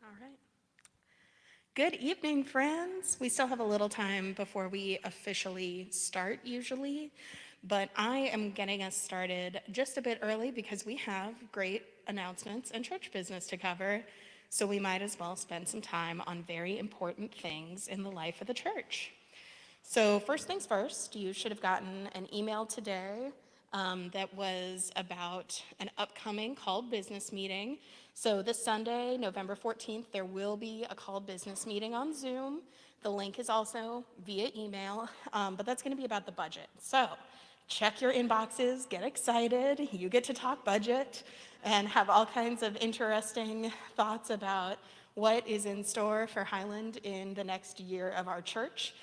All right. Good evening, friends. We still have a little time before we officially start usually, but I am getting us started just a bit early because we have great announcements and church business to cover. So we might as well spend some time on very important things in the life of the church. So first things first, you should have gotten an email today that was about an upcoming called business meeting. So this Sunday, November 14th, there will be a called business meeting on Zoom. The link is also via email, but that's going to be about the budget. So check your inboxes, get excited. You get to talk budget and have all kinds of interesting thoughts about what is in store for Highland in the next year of our church.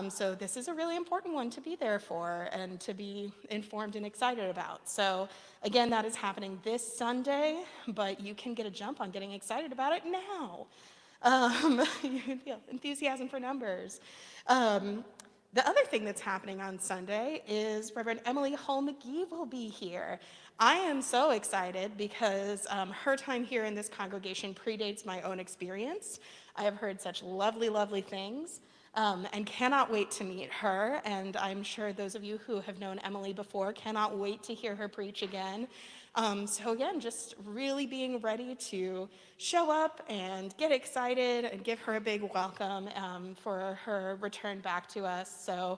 So this is a really important one to be there for and to be informed and excited about. So again, that is happening this Sunday, but you can get a jump on getting excited about it now. You feel enthusiasm for numbers. The other thing that's happening on Sunday is Reverend Emily Hull McGee will be here. I am so excited because her time here in this congregation predates my own experience. I have heard such lovely, lovely things. And cannot wait to meet her. And I'm sure those of you who have known Emily before cannot wait to hear her preach again. So again, just really being ready to show up and get excited and give her a big welcome for her return back to us. So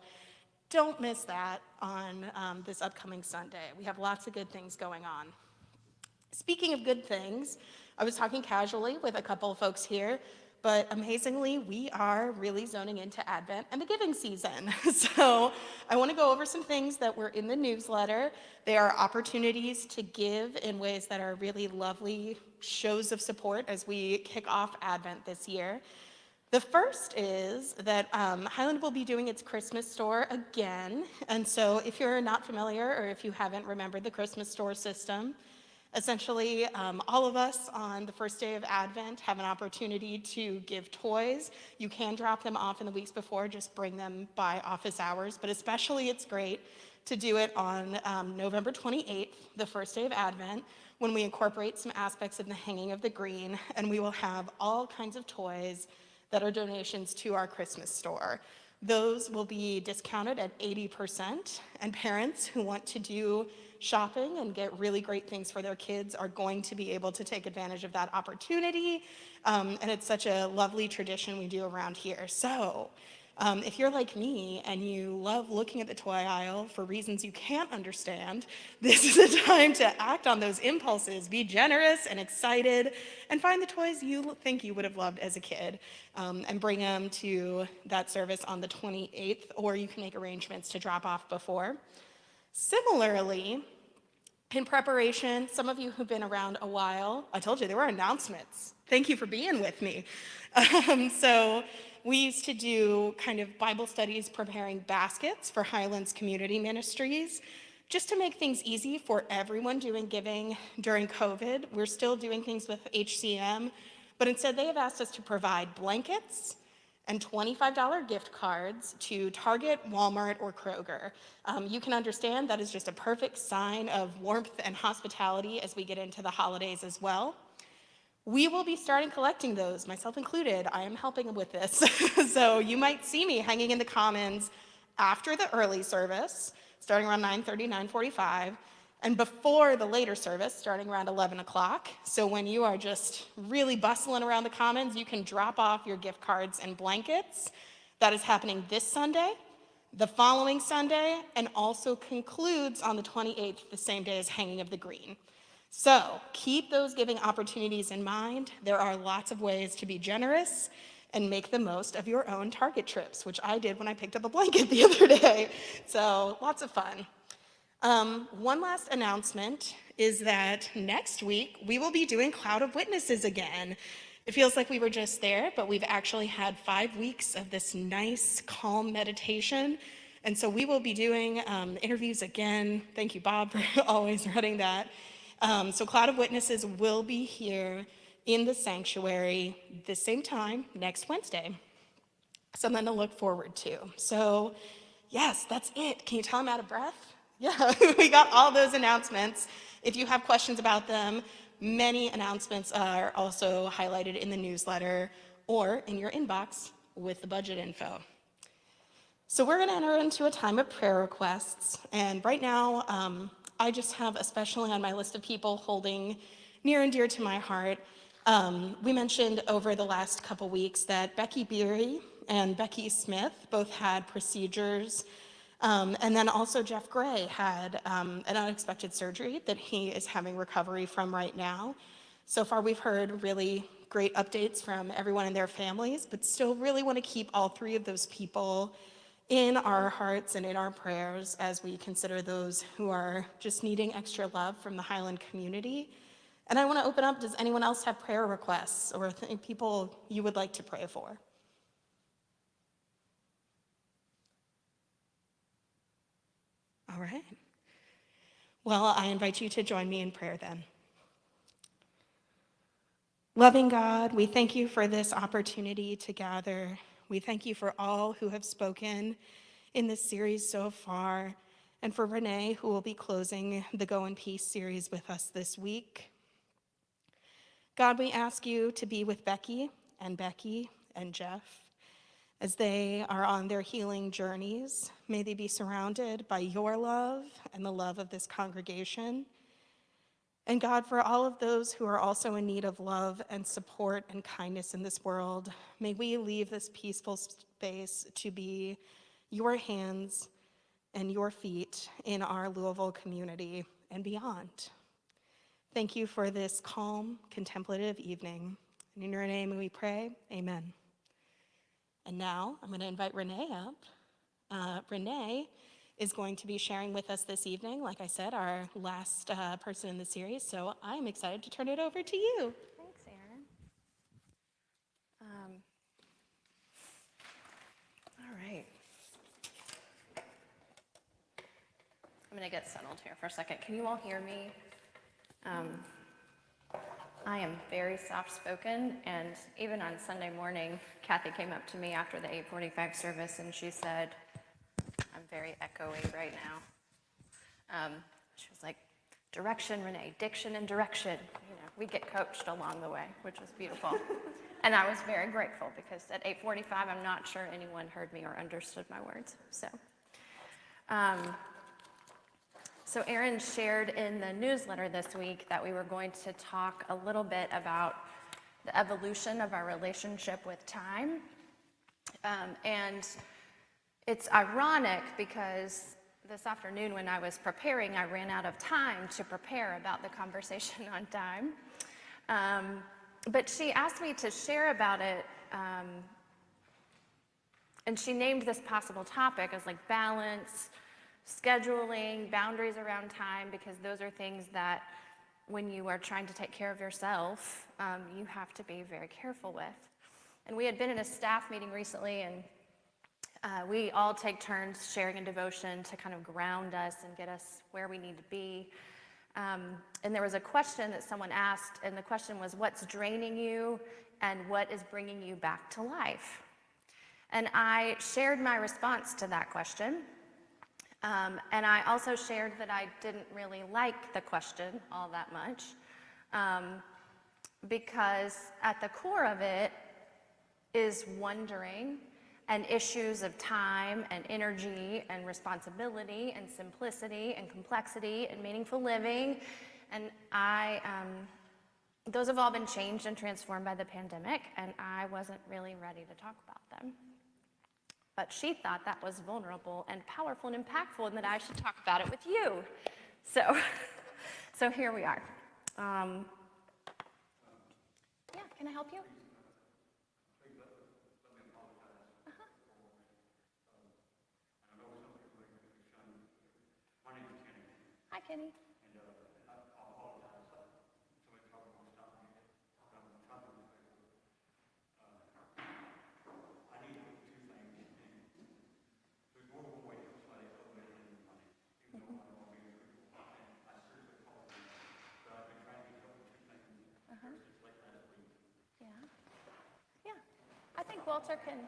don't miss that on this upcoming Sunday. We have lots of good things going on. Speaking of good things, I was talking casually with a couple of folks here, but amazingly, we are really zoning into Advent and the giving season. So I want to go over some things that were in the newsletter. They are opportunities to give in ways that are really lovely shows of support as we kick off Advent this year. The first is that Highland will be doing its Christmas store again. And so if you're not familiar or if you haven't remembered the Christmas store system, essentially, all of us on the first day of Advent have an opportunity to give toys. You can drop them off in the weeks before, just bring them by office hours, but especially it's great to do it on November 28th, the first day of Advent, when we incorporate some aspects of the hanging of the green, and we will have all kinds of toys that are donations to our Christmas store. Those will be discounted at 80%, and parents who want to do shopping and get really great things for their kids are going to be able to take advantage of that opportunity. And it's such a lovely tradition we do around here. So if you're like me and you love looking at the toy aisle for reasons you can't understand, this is a time to act on those impulses. Be generous and excited and find the toys you think you would have loved as a kid and bring them to that service on the 28th, or you can make arrangements to drop off before. Similarly, in preparation, some of you who've been around a while, I told you there were announcements. Thank you for being with me. So we used to do kind of Bible studies preparing baskets for Highlands Community Ministries, just to make things easy for everyone doing giving during COVID. We're still doing things with HCM, but instead they have asked us to provide blankets and $25 gift cards to Target, Walmart, or Kroger. You can understand that is just a perfect sign of warmth and hospitality as we get into the holidays as well. We will be starting collecting those, myself included. I am helping with this. So you might see me hanging in the commons after the early service, starting around 9:30, 9:45, and before the later service, starting around 11 o'clock. So when you are just really bustling around the commons, you can drop off your gift cards and blankets. That is happening this Sunday, the following Sunday, and also concludes on the 28th, the same day as Hanging of the Green. So keep those giving opportunities in mind. There are lots of ways to be generous and make the most of your own Target trips, which I did when I picked up a blanket the other day. So lots of fun. One last announcement is that next week we will be doing Cloud of Witnesses again. It feels like we were just there, but we've actually had 5 weeks of this nice, calm meditation. And so we will be doing interviews again. Thank you, Bob, for always running that. So Cloud of Witnesses will be here in the sanctuary the same time next Wednesday. Something to look forward to. So yes, that's it. Can you tell I'm out of breath? Yeah, we got all those announcements. If you have questions about them, Many announcements are also highlighted in the newsletter or in your inbox with the budget info. So we're going to enter into a time of prayer requests. And right now, I just have, especially on my list of people holding near and dear to my heart, we mentioned over the last couple weeks that Becky Beery and Becky Smith both had procedures. And then also Jeff Gray had an unexpected surgery that he is having recovery from right now. So far, we've heard really great updates from everyone and their families, but still really want to keep all three of those people in our hearts and in our prayers as we consider those who are just needing extra love from the Highland community. And I want to open up, does anyone else have prayer requests or people you would like to pray for? All right. Well, I invite you to join me in prayer then. Loving God, we thank you for this opportunity to gather. We thank you for all who have spoken in this series so far, and for Renee, who will be closing the Go in Peace series with us this week. God, we ask you to be with Becky and Jeff as they are on their healing journeys. May they be surrounded by your love and the love of this congregation. And God, for all of those who are also in need of love and support and kindness in this world, may we leave this peaceful space to be your hands and your feet in our Louisville community and beyond. Thank you for this calm, contemplative evening. And in your name we pray, amen. And now I'm going to invite Renee up. Renee is going to be sharing with us this evening, like I said, our last person in the series, so I'm excited to turn it over to you. Thanks, Erin. All right. I'm going to get settled here for a second. Can you all hear me? I am very soft-spoken, and even on Sunday morning, Kathy came up to me after the 8:45 service, and she said, I'm very echoey right now. She was like, direction, Renee, diction and direction. You know, we get coached along the way, which was beautiful. And I was very grateful because at 8:45, I'm not sure anyone heard me or understood my words. So Erin shared in the newsletter this week that we were going to talk a little bit about the evolution of our relationship with time. And it's ironic because this afternoon when I was preparing, I ran out of time to prepare about the conversation on time. But she asked me to share about it, and she named this possible topic as like balance, scheduling, boundaries around time, because those are things that when you are trying to take care of yourself, you have to be very careful with. And we had been in a staff meeting recently, and we all take turns sharing a devotion to kind of ground us and get us where we need to be. And there was a question that someone asked, and the question was, what's draining you and what is bringing you back to life? And I shared my response to that question. And I also shared that I didn't really like the question all that much, because at the core of it is wondering and issues of time and energy and responsibility and simplicity and complexity and meaningful living. And those have all been changed and transformed by the pandemic, and I wasn't really ready to talk about them. But she thought that was vulnerable and powerful and impactful, and that I should talk about it with you. So here we are. Yeah, can I help you? Hi, Kenny. Yeah. I think Walter can.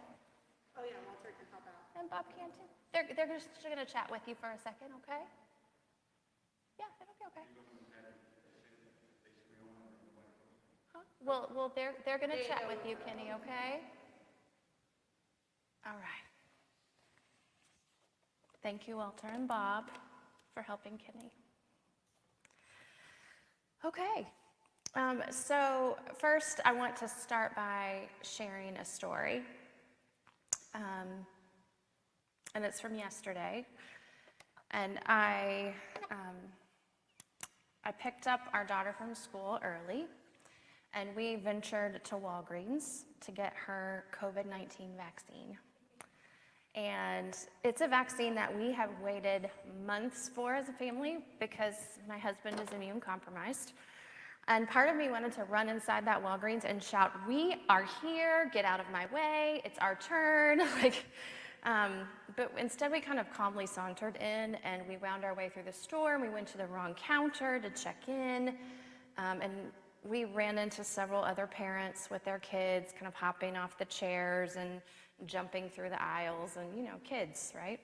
Oh yeah, Walter can help out. And Bob can too. They're just going to chat with you for a second, okay? Yeah, it'll be okay. Well, they're going to chat with you, Kenny, okay? All right. Thank you, Walter and Bob, for helping Kenny. Okay. So first, I want to start by sharing a story. And it's from yesterday. And I picked up our daughter from school early, and we ventured to Walgreens to get her COVID-19 vaccine. And it's a vaccine that we have waited months for as a family because my husband is immune compromised. And part of me wanted to run inside that Walgreens and shout, "We are here, get out of my way, it's our turn." But instead we kind of calmly sauntered in, and we wound our way through the store, and we went to the wrong counter to check in. And we ran into several other parents with their kids kind of hopping off the chairs and jumping through the aisles, and kids, right?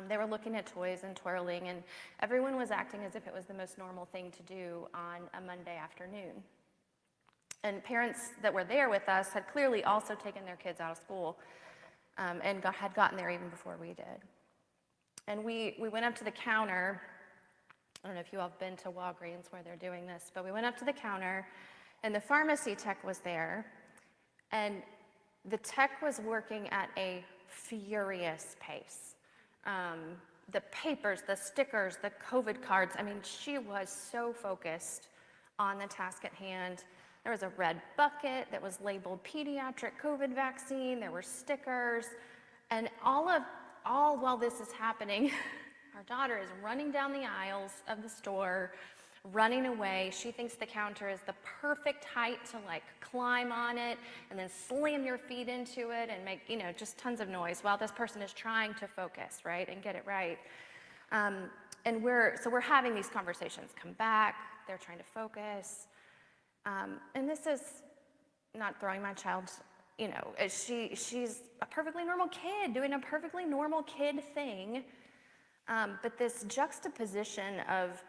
They were looking at toys and twirling, and everyone was acting as if it was the most normal thing to do on a Monday afternoon. And parents that were there with us had clearly also taken their kids out of school and had gotten there even before we did. And we went up to the counter. I don't know if you all have been to Walgreens where they're doing this, but we went up to the counter, and the pharmacy tech was there, and the tech was working at a furious pace. The papers, the stickers, the COVID cards, I mean, she was so focused on the task at hand. There was a red bucket that was labeled pediatric COVID vaccine, there were stickers, and all while this is happening, our daughter is running down the aisles of the store, running away. She thinks the counter is the perfect height to climb on it and then slam your feet into it and make, just tons of noise while this person is trying to focus, right, and get it right. And we're having these conversations. Come back, they're trying to focus. And this is not throwing my child, she's a perfectly normal kid doing a perfectly normal kid thing. But this juxtaposition of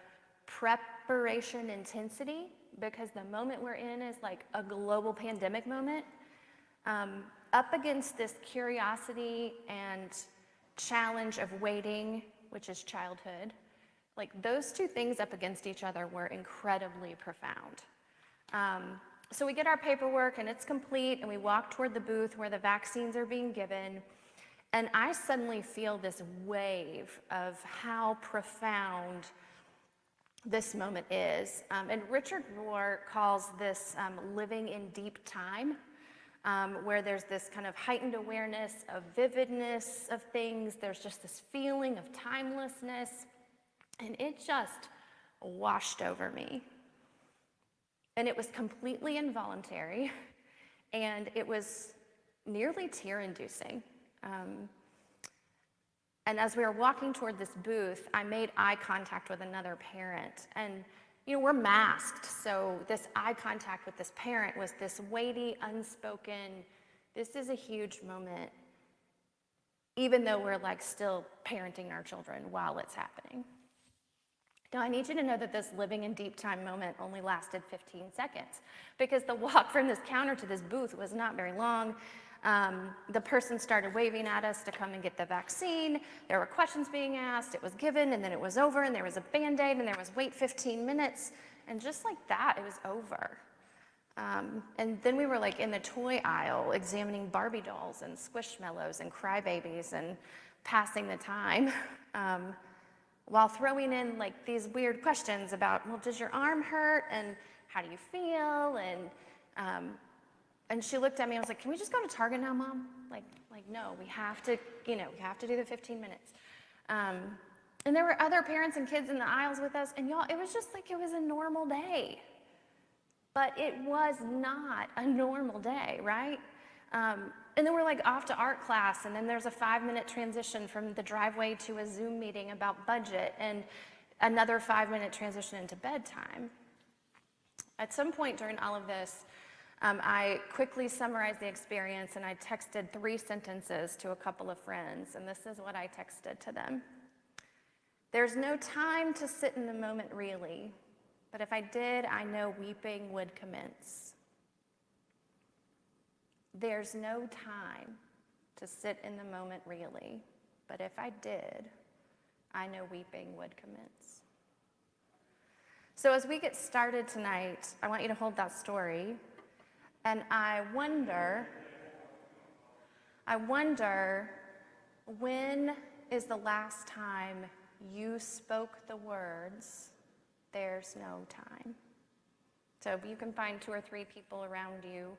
preparation intensity, because the moment we're in is like a global pandemic moment, up against this curiosity and challenge of waiting, which is childhood, those two things up against each other were incredibly profound. So we get our paperwork and it's complete, and we walk toward the booth where the vaccines are being given, and I suddenly feel this wave of how profound this moment is. And Richard Rohr calls this living in deep time, where there's this kind of heightened awareness of vividness of things. There's just this feeling of timelessness, and it just washed over me. And it was completely involuntary, and it was nearly tear-inducing. And as we were walking toward this booth, I made eye contact with another parent. And, we're masked, so this eye contact with this parent was this weighty, unspoken, this is a huge moment, even though we're still parenting our children while it's happening. Now, I need you to know that this living in deep time moment only lasted 15 seconds, because the walk from this counter to this booth was not very long. The person started waving at us to come and get the vaccine. There were questions being asked, it was given, and then it was over, and there was a Band-Aid, and there was wait 15 minutes, and just like that, it was over. And then we were in the toy aisle examining Barbie dolls and Squishmallows and Crybabies and passing the time, while throwing in these weird questions about, well, does your arm hurt, and how do you feel, and she looked at me and was like, "Can we just go to Target now, Mom?" No, we have to, we have to do the 15 minutes. And there were other parents and kids in the aisles with us, and y'all, it was just it was a normal day. But it was not a normal day, right? And then we're off to art class, and then there's a 5-minute transition from the driveway to a Zoom meeting about budget, and another 5-minute transition into bedtime. At some point during all of this, I quickly summarized the experience, and I texted 3 sentences to a couple of friends, and this is what I texted to them. "There's no time to sit in the moment, really. But if I did, I know weeping would commence. There's no time to sit in the moment really, but if I did, I know weeping would commence. So as we get started tonight, I want you to hold that story, and I wonder, when is the last time you spoke the words, "There's no time"? So if you can find 2 or 3 people around you,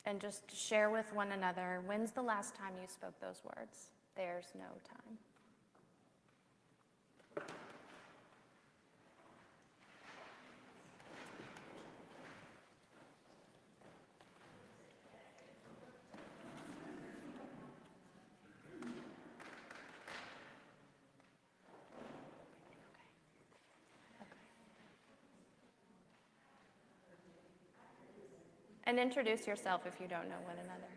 and just share with one another, when's the last time you spoke those words? There's no time. And introduce yourself if you don't know one another.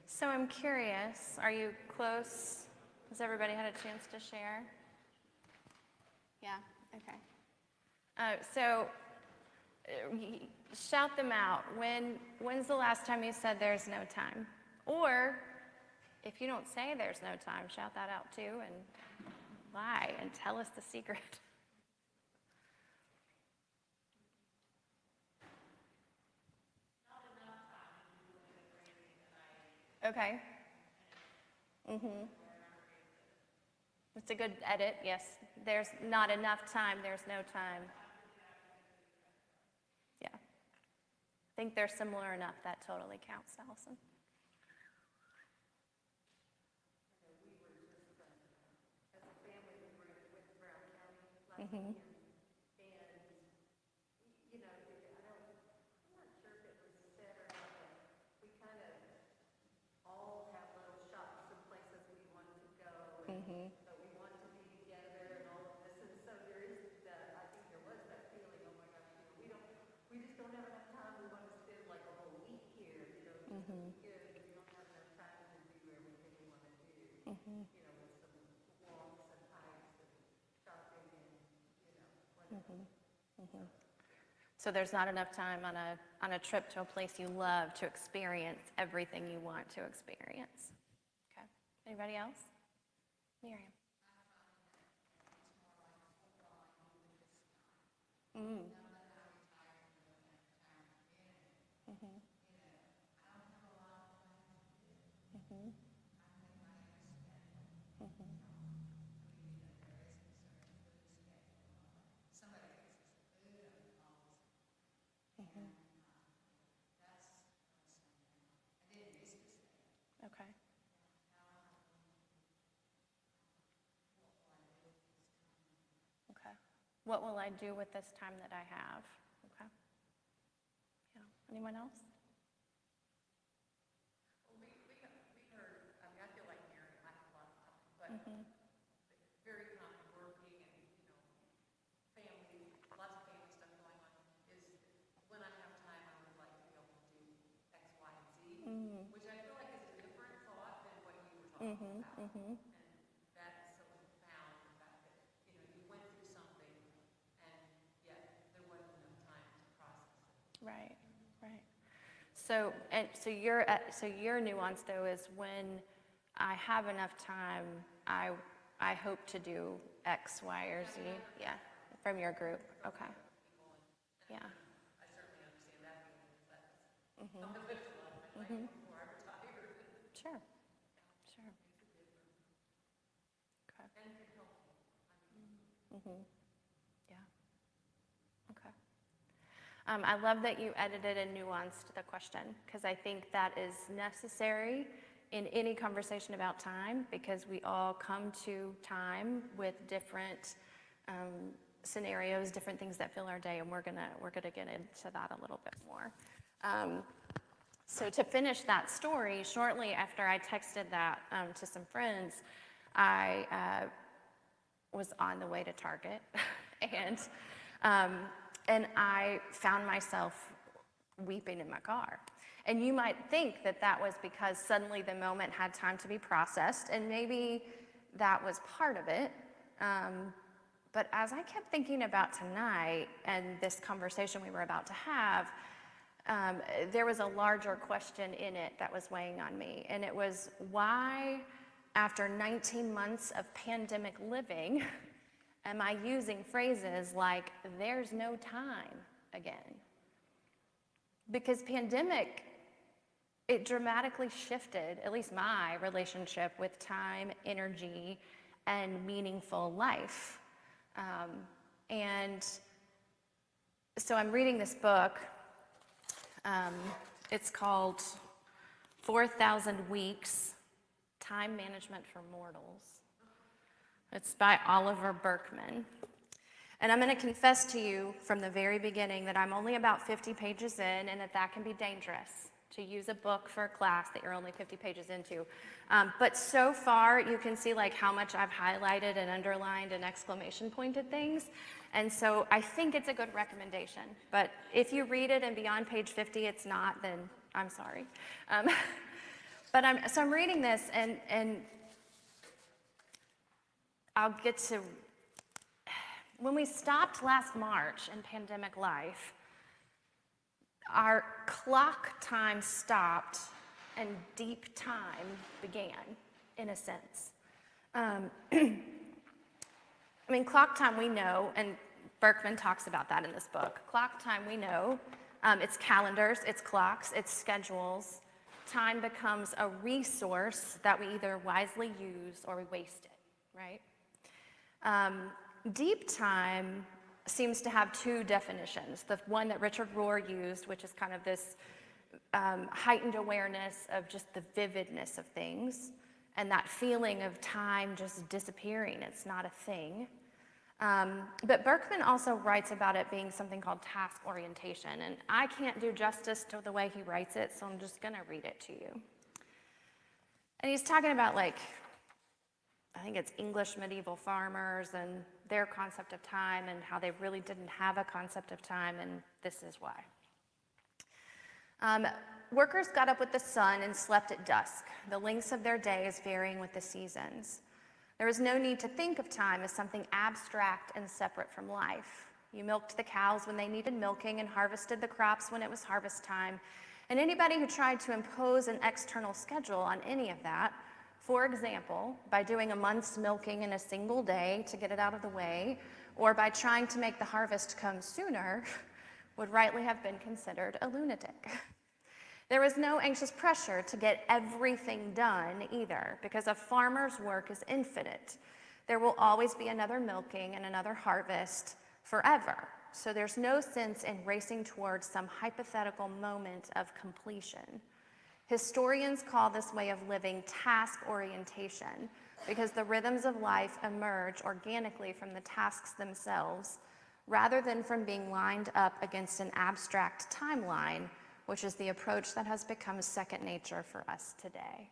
So I'm curious, are you close? Has everybody had a chance to share? Yeah, okay. Shout them out. When's the last time you said there's no time? Or if you don't say there's no time, shout that out too and lie and tell us the secret. Okay. It's a good edit, yes. There's not enough time, there's no time. Yeah. I think they're similar enough, that totally counts, Allison. Mm-hmm. Mm-hmm. So there's not enough time on a trip to a place you love to experience everything you want to experience. Okay. Anybody else? Miriam. Mm. Okay. Okay. What will I do with this time that I have? Okay. Yeah. Anyone else? Right, right. So your nuance though is when I have enough time, I hope to do X, Y, or Z. Yeah, from your group. Okay. Yeah. Sure. Sure. Okay. Yeah. Okay. I love that you edited and nuanced the question because I think that is necessary in any conversation about time because we all come to time with different scenarios, different things that fill our day, and we're gonna get into that a little bit more. So to finish that story, shortly after I texted that to some friends, I was on the way to Target, and I found myself weeping in my car. And you might think that that was because suddenly the moment had time to be processed, and maybe that was part of it. But as I kept thinking about tonight and this conversation we were about to have, there was a larger question in it that was weighing on me. And it was why, after 19 months of pandemic living, am I using phrases like, there's no time again? Because pandemic, it dramatically shifted, at least my relationship with time, energy, and meaningful life. And so I'm reading this book. It's called 4,000 Weeks, Time Management for Mortals. It's by Oliver Burkeman. And I'm going to confess to you from the very beginning that I'm only about 50 pages in and that can be dangerous to use a book for a class that you're only 50 pages into. But so far, you can see like how much I've highlighted and underlined and exclamation pointed things. And so I think it's a good recommendation. But if you read it and beyond page 50 it's not, then I'm sorry. But I'm reading this and I'll get to, when we stopped last March in pandemic life, our clock time stopped and deep time began, in a sense. I mean, clock time we know, and Berkman talks about that in this book. Clock time we know, it's calendars, it's clocks, it's schedules. Time becomes a resource that we either wisely use or we waste it, right? Deep time seems to have two definitions. The one that Richard Rohr used, which is kind of this heightened awareness of just the vividness of things and that feeling of time just disappearing. It's not a thing. But Berkman also writes about it being something called task orientation, and I can't do justice to the way he writes it, so I'm just going to read it to you. And he's talking about, like, I think it's English medieval farmers and their concept of time and how they really didn't have a concept of time, and this is why. Workers got up with the sun and slept at dusk, the lengths of their days varying with the seasons. There was no need to think of time as something abstract and separate from life. You milked the cows when they needed milking and harvested the crops when it was harvest time. And anybody who tried to impose an external schedule on any of that, for example, by doing a month's milking in a single day to get it out of the way, or by trying to make the harvest come sooner, would rightly have been considered a lunatic. There was no anxious pressure to get everything done either, because a farmer's work is infinite. There will always be another milking and another harvest forever. So there's no sense in racing towards some hypothetical moment of completion. Historians call this way of living task orientation, because the rhythms of life emerge organically from the tasks themselves, rather than from being lined up against an abstract timeline, which is the approach that has become second nature for us today.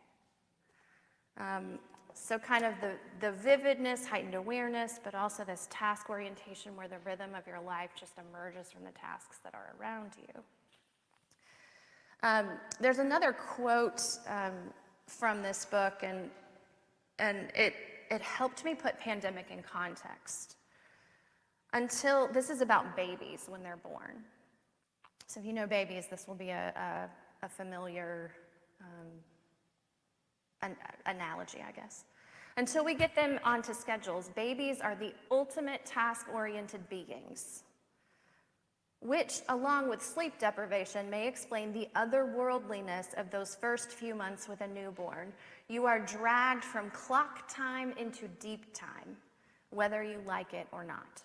So kind of the vividness, heightened awareness, but also this task orientation where the rhythm of your life just emerges from the tasks that are around you. There's another quote from this book, and it helped me put pandemic in context. This is about babies when they're born. So if you know babies, this will be a familiar analogy, I guess. Until we get them onto schedules, babies are the ultimate task-oriented beings, which, along with sleep deprivation, may explain the otherworldliness of those first few months with a newborn. You are dragged from clock time into deep time, whether you like it or not.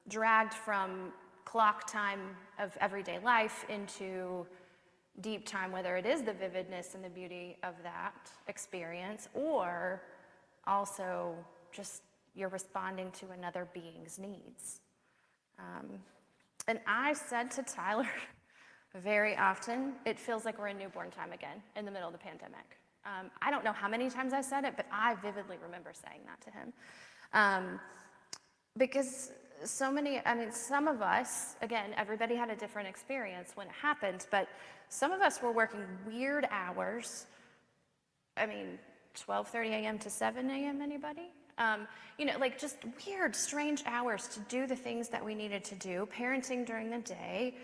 Dragged from clock time of everyday life into deep time, whether it is the vividness and the beauty of that experience, or also just you're responding to another being's needs. And I said to Tyler very often, it feels like we're in newborn time again in the middle of the pandemic. I don't know how many times I said it, but I vividly remember saying that to him. Because some of us, again, everybody had a different experience when it happened, but some of us were working weird hours. 12:30 a.m. to 7 a.m., anybody? Like just weird, strange hours to do the things that we needed to do, parenting during the day.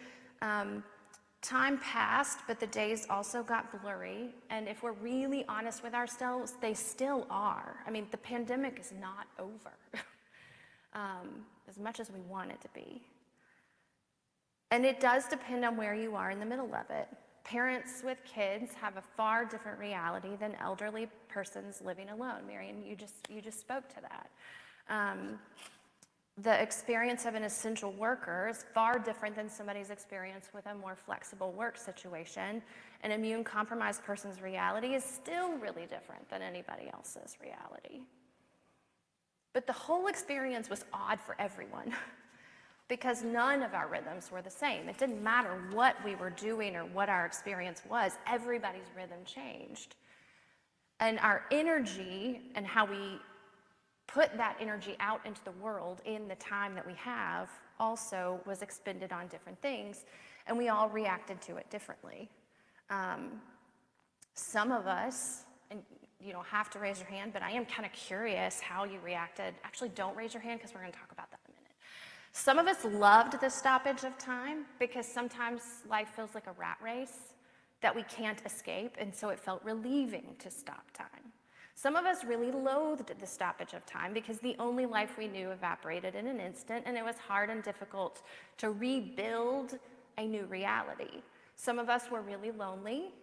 Time passed, but the days also got blurry. And if we're really honest with ourselves, they still are. The pandemic is not over as much as we want it to be. And it does depend on where you are in the middle of it. Parents with kids have a far different reality than elderly persons living alone. Marion, you just spoke to that. The experience of an essential worker is far different than somebody's experience with a more flexible work situation. An immune-compromised person's reality is still really different than anybody else's reality. But the whole experience was odd for everyone because none of our rhythms were the same. It didn't matter what we were doing or what our experience was, everybody's rhythm changed. And our energy and how we put that energy out into the world in the time that we have also was expended on different things, and we all reacted to it differently. Some of us, and you don't have to raise your hand, but I am kind of curious how you reacted. Actually, don't raise your hand because we're going to talk about that in a minute. Some of us loved the stoppage of time because sometimes life feels like a rat race that we can't escape, and so it felt relieving to stop time. Some of us really loathed the stoppage of time because the only life we knew evaporated in an instant, and it was hard and difficult to rebuild a new reality. Some of us were really lonely.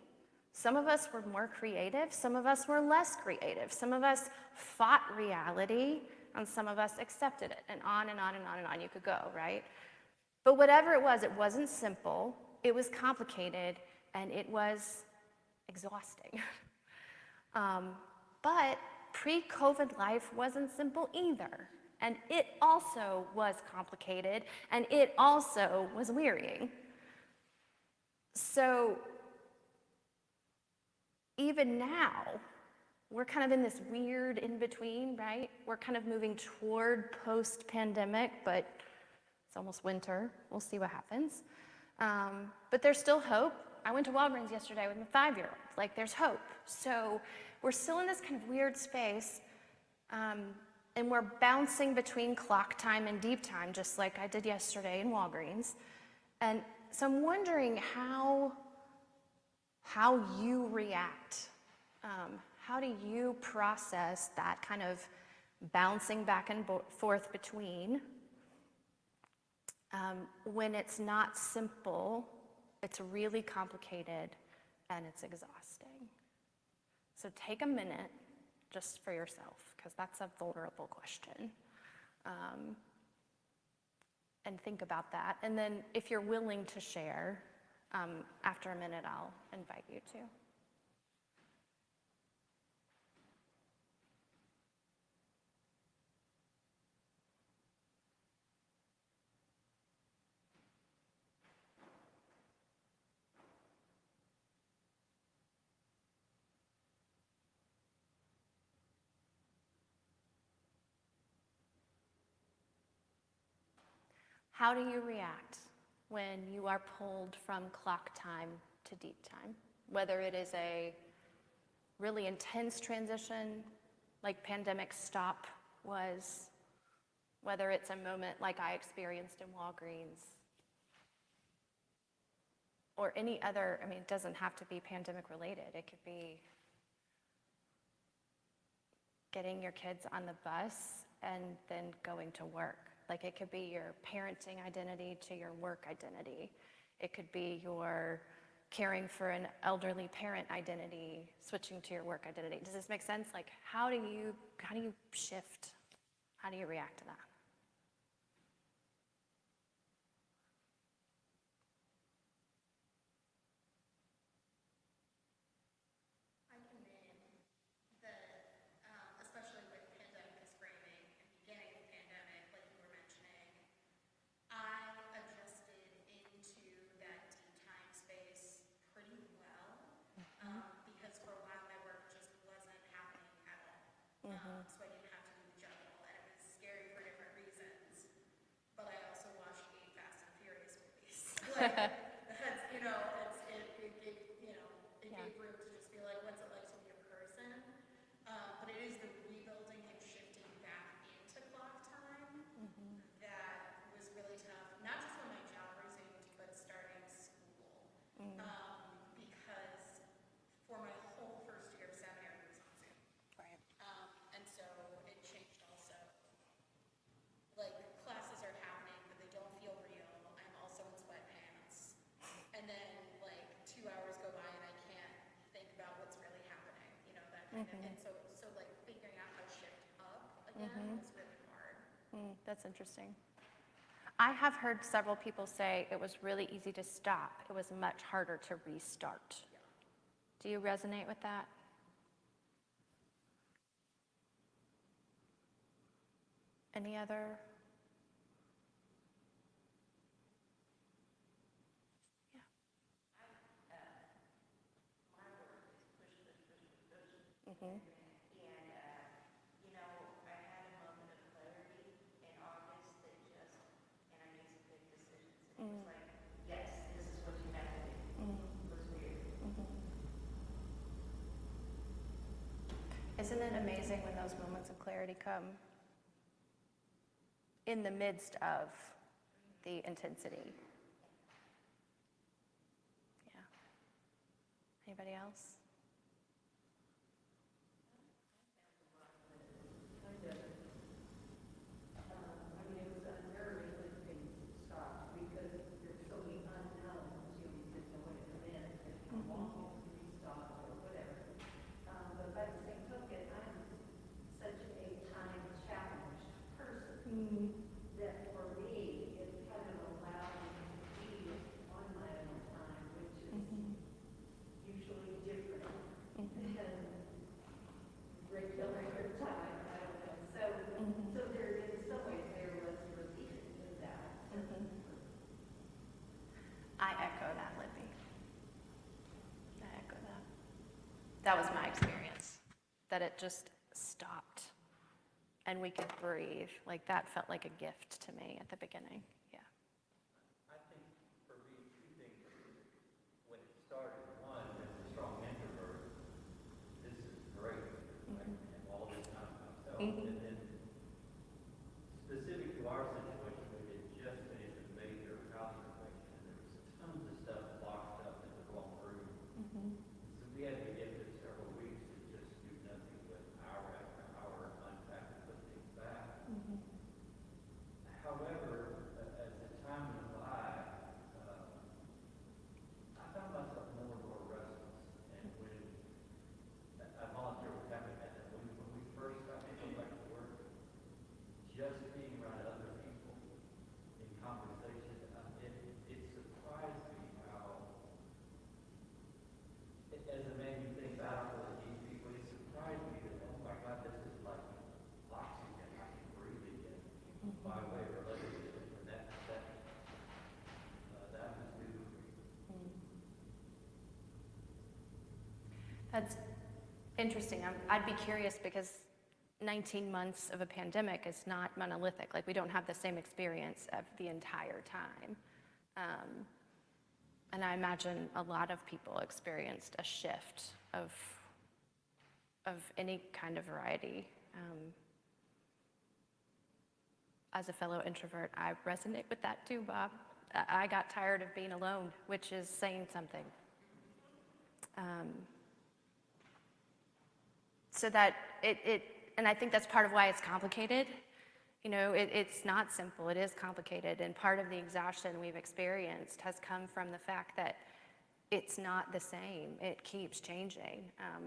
Some of us were more creative. Some of us were less creative. Some of us fought reality, and some of us accepted it, and on and on and on and on you could go, right? But whatever it wasn't simple, it was complicated, and it was exhausting. But pre-COVID life wasn't simple either, and it also was complicated, and it also was wearying. So even now, we're kind of in this weird in-between, right? We're kind of moving toward post-pandemic, but it's almost winter. We'll see what happens. But there's still hope. I went to Walgreens yesterday with my 5-year-old. There's hope. So we're still in this kind of weird space, and we're bouncing between clock time and deep time, just like I did yesterday in Walgreens. And so I'm wondering how you react. How do you process that kind of bouncing back and forth between when it's not simple It's really complicated and it's exhausting. So take a minute just for yourself, because that's a vulnerable question. And think about that. And then if you're willing to share, after a minute, I'll invite you to. How do you react when you are pulled from clock time to deep time? Whether it is a really intense transition, like pandemic stop was, whether it's a moment like I experienced in Walgreens, or any other, I mean, it doesn't have to be pandemic related. It could be getting your kids on the bus and then going to work. Like, it could be your parenting identity to your work identity. It could be your caring for an elderly parent identity switching to your work identity. Does this make sense? Like, how do you shift? How do you react to that? I can name that, especially with pandemic as framing and beginning of pandemic, like you were mentioning, I adjusted into that deep time space pretty well, because for a while my work just wasn't happening at all. So I didn't have to do the juggle, and it was scary for different reasons. But I also watched 8 Fast and Furious movies. Like, that's, you know, it Yeah. gave room to just be like, what's it like to be a person? But it is the rebuilding and shifting back into clock time that was really tough. Not just when my job resumed, but starting school. Because for my whole first year of seminary was on Zoom. Right. And so it changed also. Like, classes are happening, but they don't feel real. I'm also in sweatpants. And then, like, 2 hours go by and I can't think about what's really happening, you know, that kind of. And so like, figuring out how to shift up again was really hard. That's interesting. I have heard several people say it was really easy to stop. It was much harder to restart. Do you resonate with that? Any other? Yeah. Mm-hmm. Isn't it amazing when those moments of clarity come in the midst of the intensity? Yeah. Anybody else? I echo that, Libby. I echo that. That was my experience, that it just stopped and we could breathe. Like, that felt like a gift to me at the beginning. Yeah. I think for me, two things. When it started, one, as a strong introvert, this is great. I can have all this time to myself. And then specific to our situation, we had just finished a major housing renovation, and there was tons of stuff locked up in the wrong room. So we had to get this several weeks to just do nothing but hour after hour, unpack and put things back. However, That's interesting. I'd be curious because 19 months of a pandemic is not monolithic. Like, we don't have the same experience of the entire time. And I imagine a lot of people experienced a shift of any kind of variety. As a fellow introvert, I resonate with that too, Bob. I got tired of being alone, which is saying something. So that and I think that's part of why it's complicated. You know, it's not simple, it is complicated, and part of the exhaustion we've experienced has come from the fact that it's not the same. It keeps changing.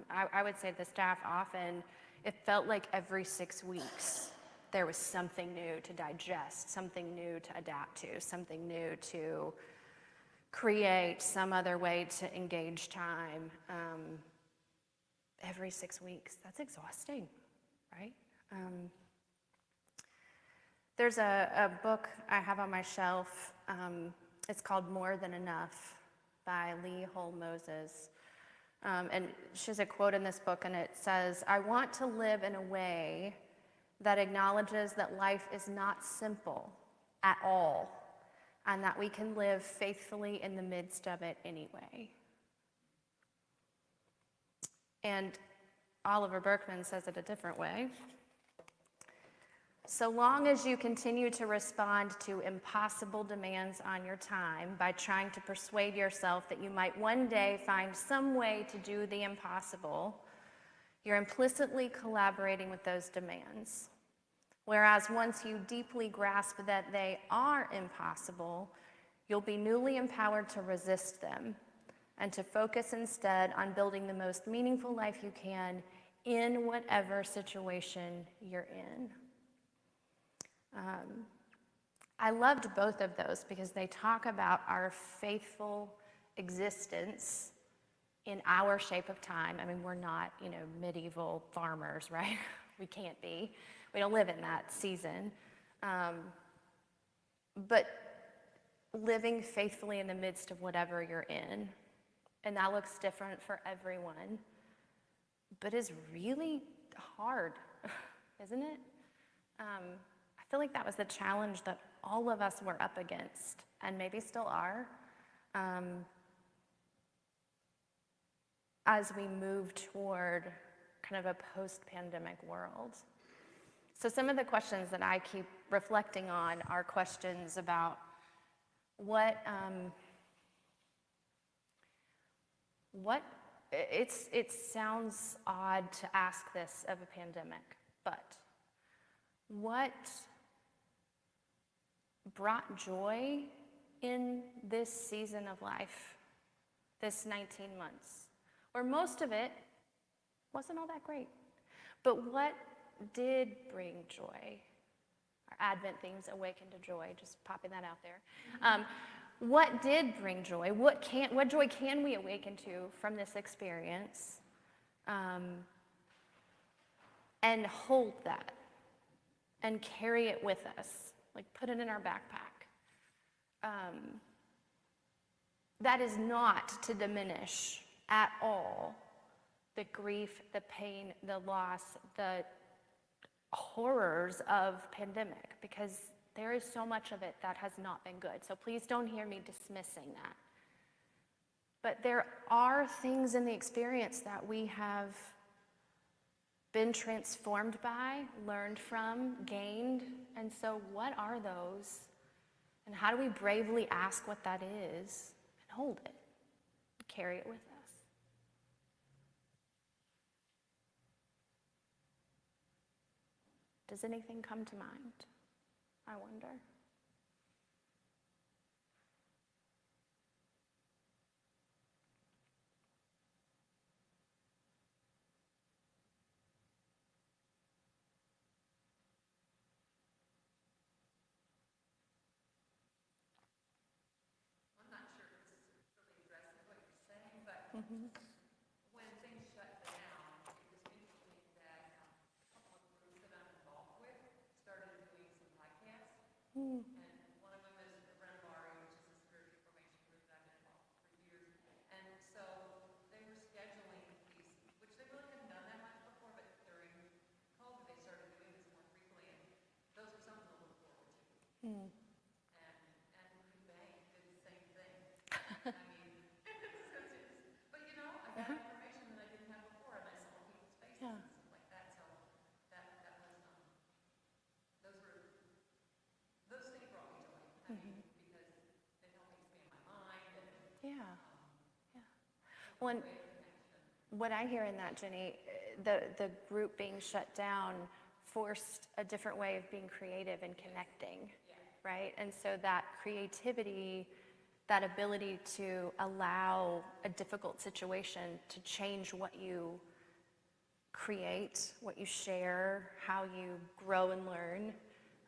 I would say the staff often, it felt like every 6 weeks there was something new to digest, something new to adapt to, something new to create, some other way to engage time. Every 6 weeks, that's exhausting, right? There's a book I have on my shelf. It's called More Than Enough by Lee Hull Moses. And she has a quote in this book, and it says, "I want to live in a way that acknowledges that life is not simple at all, and that we can live faithfully in the midst of it anyway." And Oliver Burkeman says it a different way. "So long as you continue to respond to impossible demands on your time by trying to persuade yourself that you might one day find some way to do the impossible, you're implicitly collaborating with those demands. Whereas once you deeply grasp that they are impossible, you'll be newly empowered to resist them and to focus instead on building the most meaningful life you can in whatever situation you're in." I loved both of those because they talk about our faithful existence in our shape of time. I mean, we're not, medieval farmers, right? We can't be. We don't live in that season. But living faithfully in the midst of whatever you're in. And that looks different for everyone, but is really hard, isn't it? I feel like that was the challenge that all of us were up against, and maybe still are, as we move toward kind of a post-pandemic world. So some of the questions that I keep reflecting on are questions about it sounds odd to ask this of a pandemic, but what brought joy in this season of life, this 19 months, where most of it wasn't all that great? But what did bring joy? Our Advent themes, Awaken to Joy, just popping that out there. What did bring joy? What joy can we awaken to from this experience? And hold that and carry it with us, like put it in our backpack. That is not to diminish at all the grief, the pain, the loss, the horrors of pandemic, because there is so much of it that has not been good. So please don't hear me dismissing that. But there are things in the experience that we have been transformed by, learned from, gained. And so what are those? And how do we bravely ask what that is and hold it, carry it with us? Does anything come to mind? I wonder. I'm not sure if this really addresses what you're saying, but when things shut down, it was interesting that a couple of groups that I'm involved with started doing some podcasts. And one of them is the Renovare, which is a spiritual formation group that I've been involved with for years. And so they were scheduling these When, what I hear in that, Jenny, the group being shut down forced a different way of being creative and connecting, right? And so that creativity, that ability to allow a difficult situation to change what you create, what you share, how you grow and learn,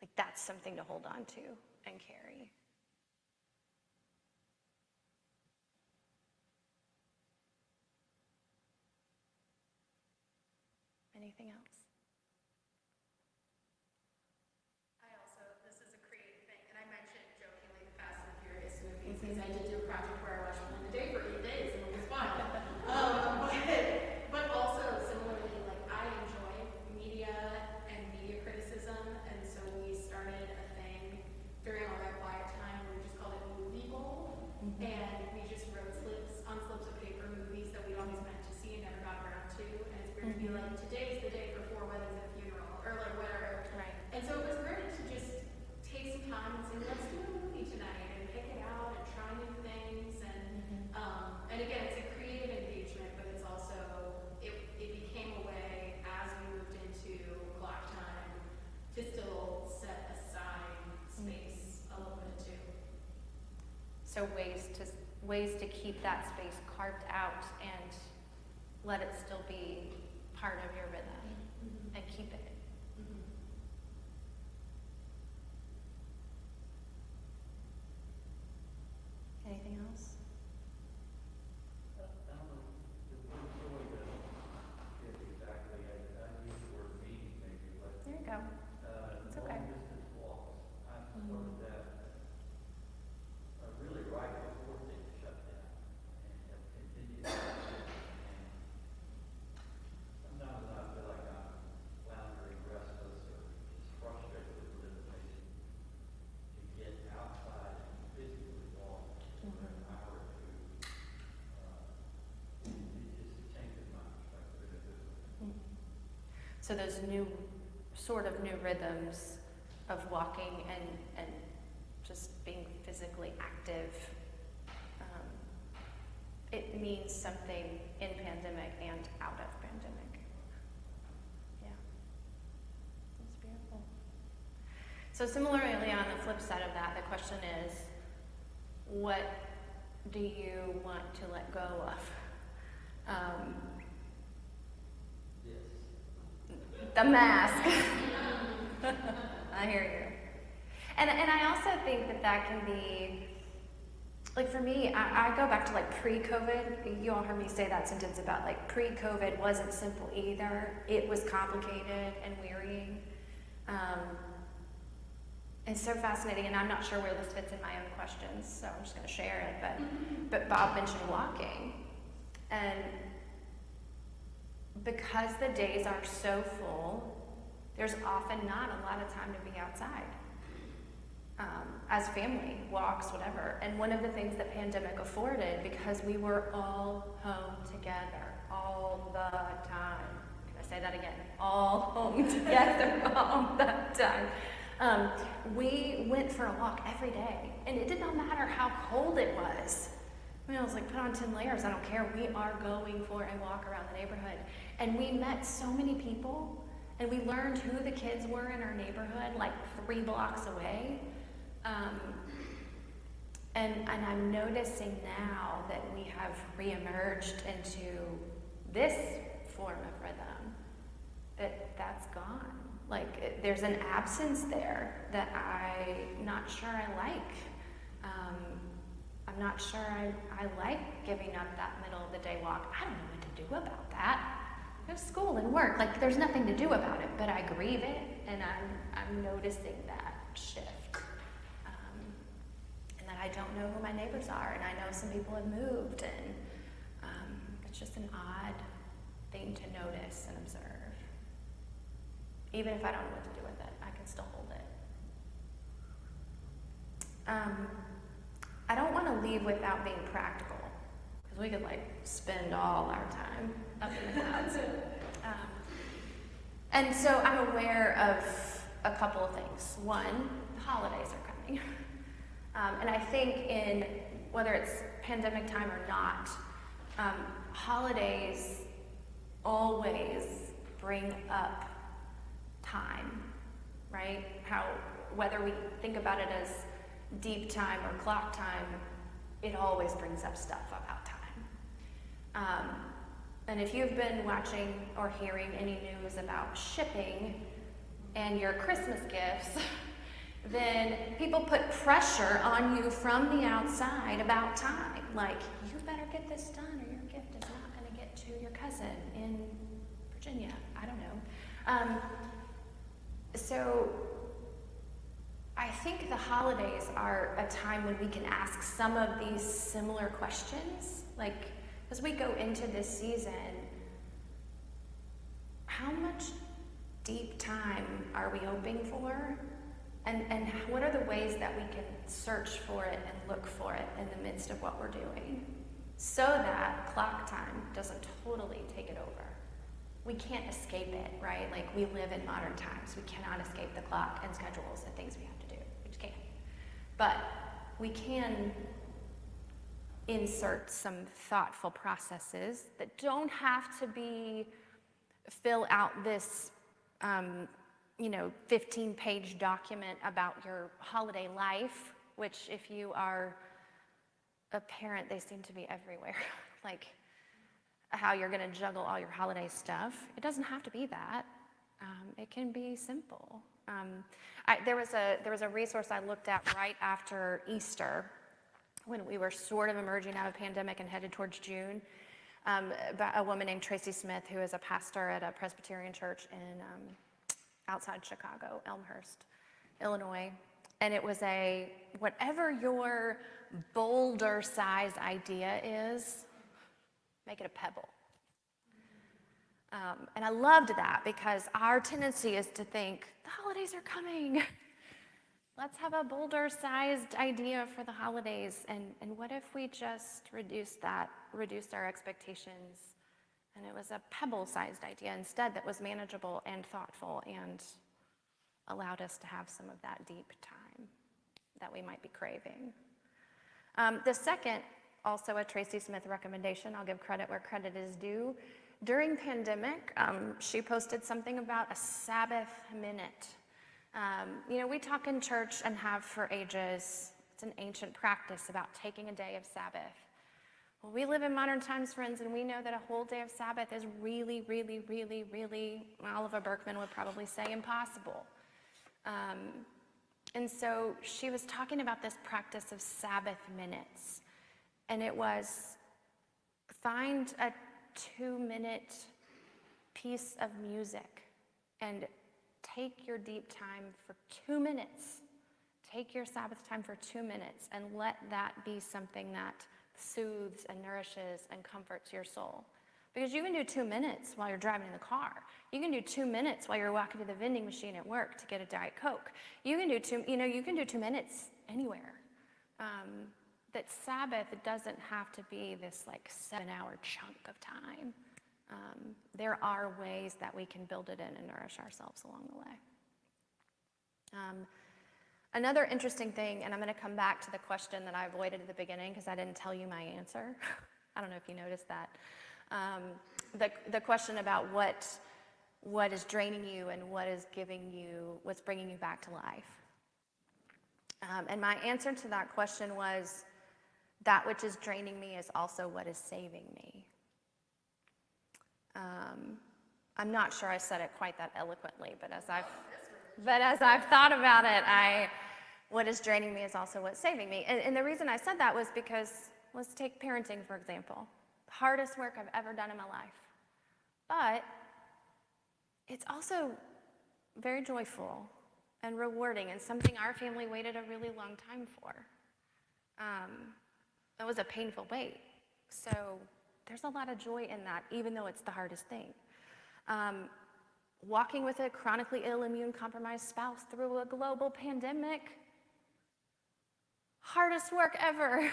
like that's something to hold on to and carry. Anything else? I also, this is a creative thing, and I mentioned jokingly the Fast and Furious movies, because I did do a project where I watched one a day for 8 days, and it was fun. But also, similarly, like, I enjoy media and media criticism, and so we started a thing during all that quiet time, where we just called it Movie Bowl, and we just wrote on slips of paper movies that we'd always meant to see and never got around to, and it's weird to be like, today's the day for 4 weddings and a funeral, or like whatever. Right. And so it was great to just take some time and say, let's do a movie tonight and pick it out and try new things. And again, it's a creative engagement, but it's also, it became a way as we moved into clock time to still set aside space a little bit too. So ways to keep that space carved out and let it still be part of your rhythm and keep it. Anything else? I don't know, the word joy doesn't fit exactly, I use the word meaning maybe, but, There you go. It's okay. long distance walks, I started that, really right before things shut down, and have continued to do it. And sometimes I feel like I'm floundering, restless, or just frustrated with the limitation to get outside and physically walk for an hour or two. It just changes my perspective in a good way. So those sort of new rhythms of walking and just being physically active, it means something in pandemic and out of pandemic. Yeah, that's beautiful. So similarly, on the flip side of that, the question is, what do you want to let go of? The mask. I hear you. And I also think that can be, like for me, I go back to like pre-COVID. You all heard me say that sentence about like pre-COVID wasn't simple either. It was complicated and wearying. It's so fascinating, and I'm not sure where this fits in my own questions, so I'm just going to share it. But Bob mentioned walking, and because the days are so full, there's often not a lot of time to be outside. As family, walks, whatever. And one of the things that pandemic afforded, because we were all home together all the time. Can I say that again? All home together all the time. We went for a walk every day, and it did not matter how cold it was. I mean, I was like, put on 10 layers, I don't care. We are going for a walk around the neighborhood. And we met so many people, and we learned who the kids were in our neighborhood, like 3 blocks away. And I'm noticing now that we have reemerged into this form of rhythm, that's gone. Like, there's an absence there that I'm not sure I like. I'm not sure I like giving up that middle of the day walk. I don't know what to do about that. I have school and work. Like, there's nothing to do about it, but I grieve it, and I'm noticing that shift. And that I don't know who my neighbors are, and I know some people have moved, and it's just an odd thing to notice and observe. Even if I don't know what to do with it, I can still hold it. I don't want to leave without being practical, because we could like spend all our time up in the clouds. And so I'm aware of a couple of things. One, the holidays are coming. And I think in whether it's pandemic time or not, holidays always bring up time, right? How, whether we think about it as deep time or clock time, it always brings up stuff about time. And if you've been watching or hearing any news about shipping and your Christmas gifts, then people put pressure on you from the outside about time. Like, you better get this done or your gift is not going to get to your cousin in Virginia. I don't know. So I think the holidays are a time when we can ask some of these similar questions. Like, as we go into this season, how much deep time are we hoping for? And what are the ways that we can search for it and look for it in the midst of what we're doing, so that clock time doesn't totally take it over? We can't escape it, right? Like, we live in modern times. We cannot escape the clock and schedules and things we have to do. We just can't. But we can insert some thoughtful processes that don't have to be fill out this 15-page document about your holiday life, which, if you are a parent, they seem to be everywhere. Like, how you're going to juggle all your holiday stuff. It doesn't have to be that. It can be simple. There was a resource I looked at right after Easter, when we were sort of emerging out of pandemic and headed towards June, by a woman named Tracy Smith, who is a pastor at a Presbyterian church in outside Chicago, Elmhurst, Illinois. And it was whatever your boulder size idea is, make it a pebble. And I loved that, because our tendency is to think, the holidays are coming. Let's have a boulder-sized idea for the holidays. And what if we just reduced our expectations, and it was a pebble-sized idea instead that was manageable and thoughtful and allowed us to have some of that deep time that we might be craving. The second, also a Tracy Smith recommendation, I'll give credit where credit is due. During pandemic, she posted something about a Sabbath minute. We talk in church and have for ages. It's an ancient practice about taking a day of Sabbath. Well, we live in modern times, friends, and we know that a whole day of Sabbath is really, really, really, really, Oliver Berkman would probably say, impossible. And so she was talking about this practice of Sabbath minutes. And it was, find a 2-minute piece of music and take your deep time for 2 minutes. Take your Sabbath time for 2 minutes and let that be something that soothes and nourishes and comforts your soul. Because you can do 2 minutes while you're driving in the car. You can do 2 minutes while you're walking to the vending machine at work to get a Diet Coke. You can do 2 minutes anywhere. That Sabbath, it doesn't have to be this 7-hour chunk of time. There are ways that we can build it in and nourish ourselves along the way. Another interesting thing, and I'm going to come back to the question that I avoided at the beginning because I didn't tell you my answer. I don't know if you noticed that. The question about what is draining you and what's bringing you back to life. And my answer to that question was, that which is draining me is also what is saving me. I'm not sure I said it quite that eloquently, but as I've thought about it, what is draining me is also what's saving me. And the reason I said that was because, let's take parenting, for example. The hardest work I've ever done in my life. But it's also very joyful and rewarding, and something our family waited a really long time for. That was a painful wait. So there's a lot of joy in that, even though it's the hardest thing. Walking with a chronically ill, immune-compromised spouse through a global pandemic, hardest work ever,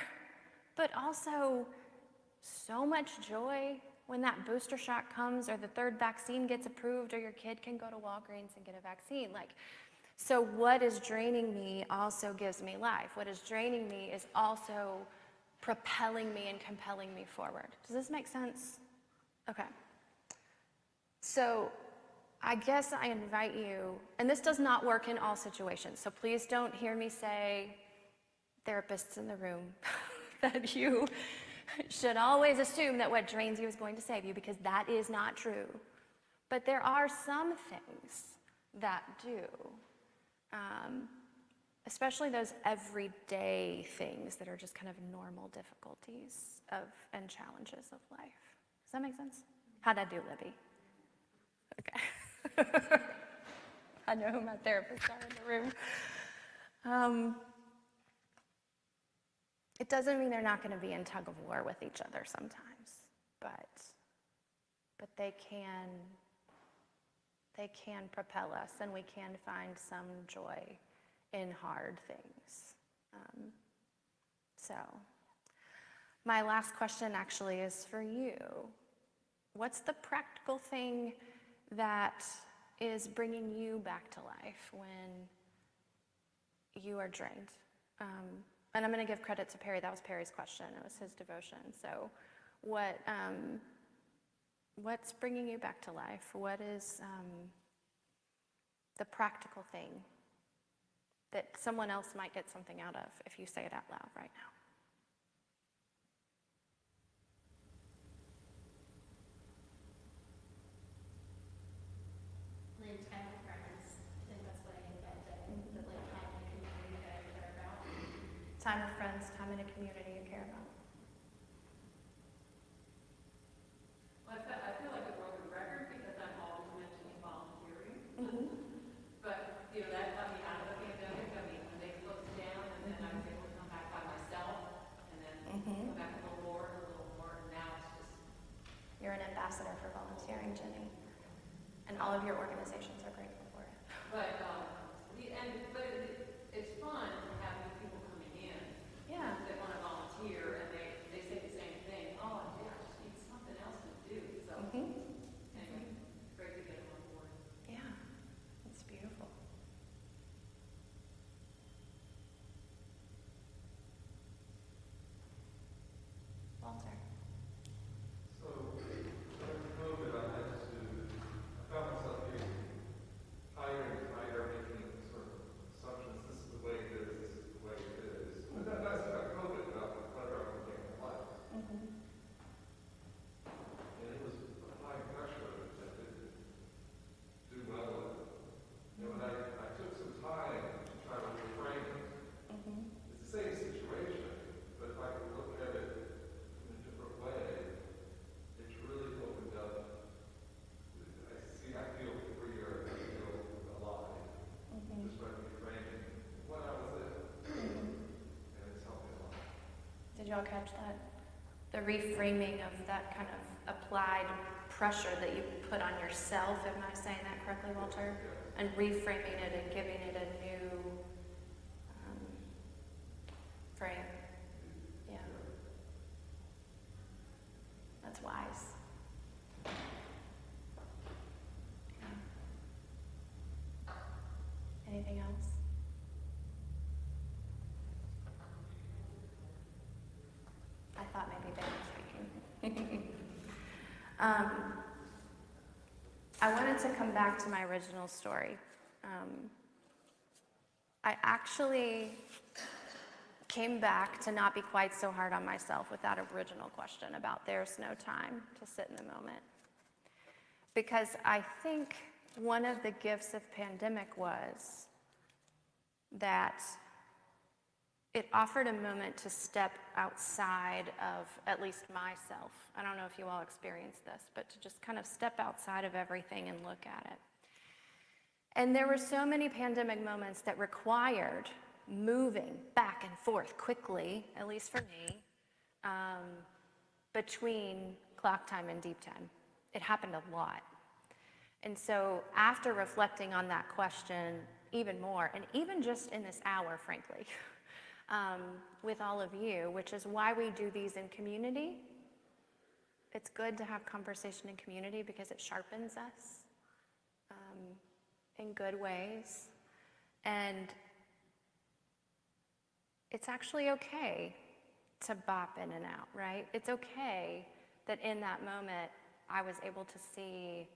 but also so much joy when that booster shot comes or the third vaccine gets approved or your kid can go to Walgreens and get a vaccine. So what is draining me also gives me life. What is draining me is also propelling me and compelling me forward. Does this make sense? Okay. So I guess I invite you, and this does not work in all situations, so please don't hear me say, therapists in the room, that you should always assume that what drains you is going to save you, because that is not true. But there are some things that do, especially those everyday things that are just kind of normal difficulties and challenges of life. Does that make sense? How'd I do, Libby? Okay. I know who my therapists are in the room. It doesn't mean they're not going to be in tug of war with each other sometimes, but they can propel us, and we can find some joy in hard things. So my last question actually is for you. What's the practical thing that is bringing you back to life when you are drained? And I'm going to give credit to Perry. That was Perry's question. It was his devotion. So what's bringing you back to life? What is the practical thing that someone else might get something out of if you say it out loud right now? Live time with friends. I think that's what I get the like time in the community that I care about. Time with friends, time in a community you care about. Well, I feel like a broken record because I'm always mentioning volunteering. But, you know, that got me out of the pandemic. I mean, when they closed down, and then I was able to come back by myself, and then come back a little more, and now it's just, You're an ambassador for volunteering, Jenny. And all of your organizations are grateful for it. but, it's fun to have new people coming in. Yeah. That want to volunteer, and they say the same thing, oh, yeah, I just need something else to do, so. Anyway, great to get them on board. Yeah, it's beautiful. Walter. So, during COVID, I found myself getting higher and higher, making sort of assumptions, this is the way it is, this is the way it is. But then that's about COVID, about whether I was living my life. And it was high pressure that didn't do well with it. And when I took some time to try to reframe it, it's the same situation, but if I could look at it in a different way, it's really opened up. I feel freer, I feel alive, just by reframing what I was in. And it's helped me a lot. Did y'all catch that? The reframing of that kind of applied pressure that you put on yourself, am I saying that correctly, Walter? And reframing it and giving it a new frame. Yeah. That's wise. Yeah. Anything else? I thought maybe Ben was speaking. I wanted to come back to my original story. I actually came back to not be quite so hard on myself with that original question about there's no time to sit in the moment. Because I think one of the gifts of pandemic was that it offered a moment to step outside of at least myself. I don't know if you all experienced this, but to just kind of step outside of everything and look at it. And there were so many pandemic moments that required moving back and forth quickly, at least for me, between clock time and deep time. It happened a lot. And so after reflecting on that question even more, and even just in this hour, frankly, with all of you, which is why we do these in community. It's good to have conversation in community because it sharpens us in good ways. And it's actually okay to bop in and out, right? It's okay that in that moment I was able to see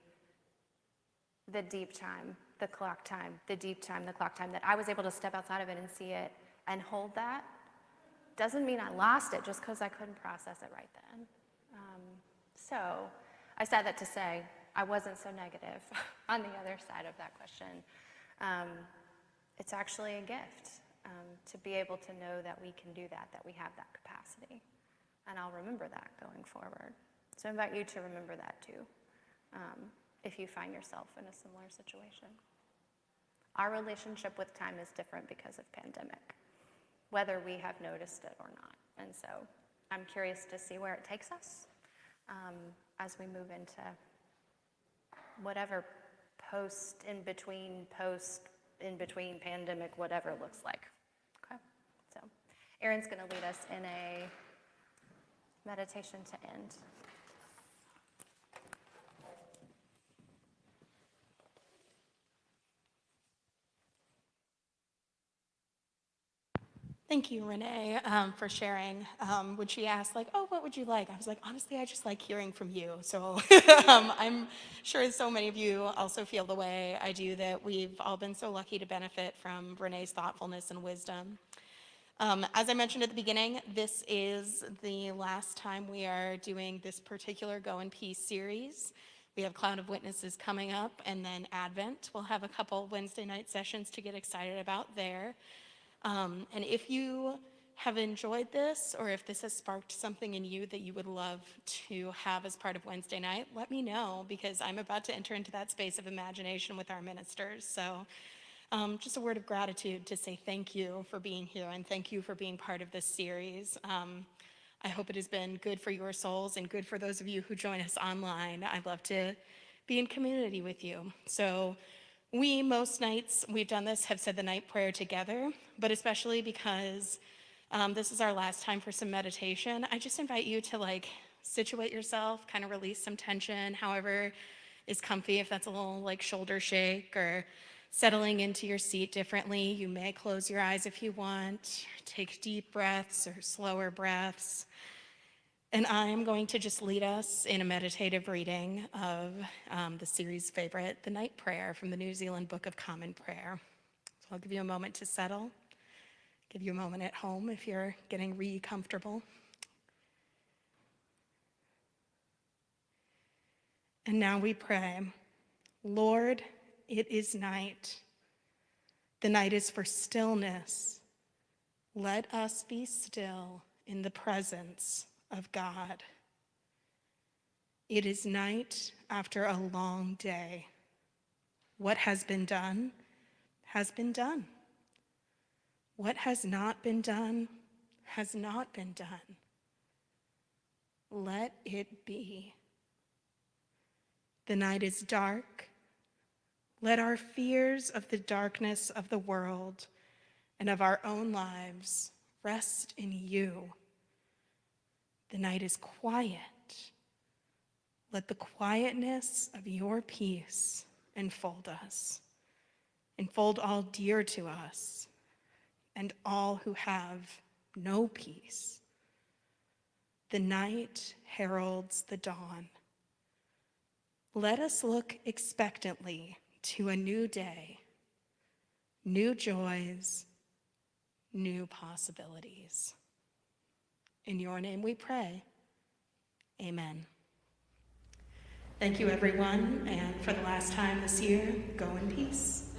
the deep time, the clock time, the deep time, the clock time, that I was able to step outside of it and see it and hold that. Doesn't mean I lost it just because I couldn't process it right then. So I said that to say I wasn't so negative on the other side of that question. It's actually a gift to be able to know that we can do that, that we have that capacity. And I'll remember that going forward. So I invite you to remember that too, if you find yourself in a similar situation. Our relationship with time is different because of pandemic, whether we have noticed it or not. And so I'm curious to see where it takes us as we move into whatever post in between pandemic, whatever looks like. Okay, so Aaron's going to lead us in a meditation to end. Thank you, Renee, for sharing. When she asked, like, oh, what would you like? I was like, honestly, I just like hearing from you. So I'm sure so many of you also feel the way I do, that we've all been so lucky to benefit from Renee's thoughtfulness and wisdom. As I mentioned at the beginning, this is the last time we are doing this particular Go in Peace series. We have Cloud of Witnesses coming up, and then Advent. We'll have a couple Wednesday night sessions to get excited about there. And if you have enjoyed this, or if this has sparked something in you that you would love to have as part of Wednesday night, let me know, because I'm about to enter into that space of imagination with our ministers. So just a word of gratitude to say thank you for being here, and thank you for being part of this series. I hope it has been good for your souls and good for those of you who join us online. I'd love to be in community with you. So we, most nights we've done this, have said the night prayer together, but especially because this is our last time for some meditation, I just invite you to situate yourself, kind of release some tension, however is comfy. If that's a little shoulder shake or settling into your seat differently, you may close your eyes if you want, take deep breaths or slower breaths. And I'm going to just lead us in a meditative reading of the series favorite, the Night Prayer from the New Zealand Book of Common Prayer. So I'll give you a moment to settle. Give you a moment at home if you're getting comfortable. And now we pray, Lord, it is night. The night is for stillness. Let us be still in the presence of God. It is night after a long day. What has been done has been done. What has not been done has not been done. Let it be. The night is dark. Let our fears of the darkness of the world and of our own lives rest in you. The night is quiet. Let the quietness of your peace enfold us. Enfold all dear to us and all who have no peace. The night heralds the dawn. Let us look expectantly to a new day, new joys, new possibilities. In your name we pray. Amen. Thank you, everyone, and for the last time this year, go in peace.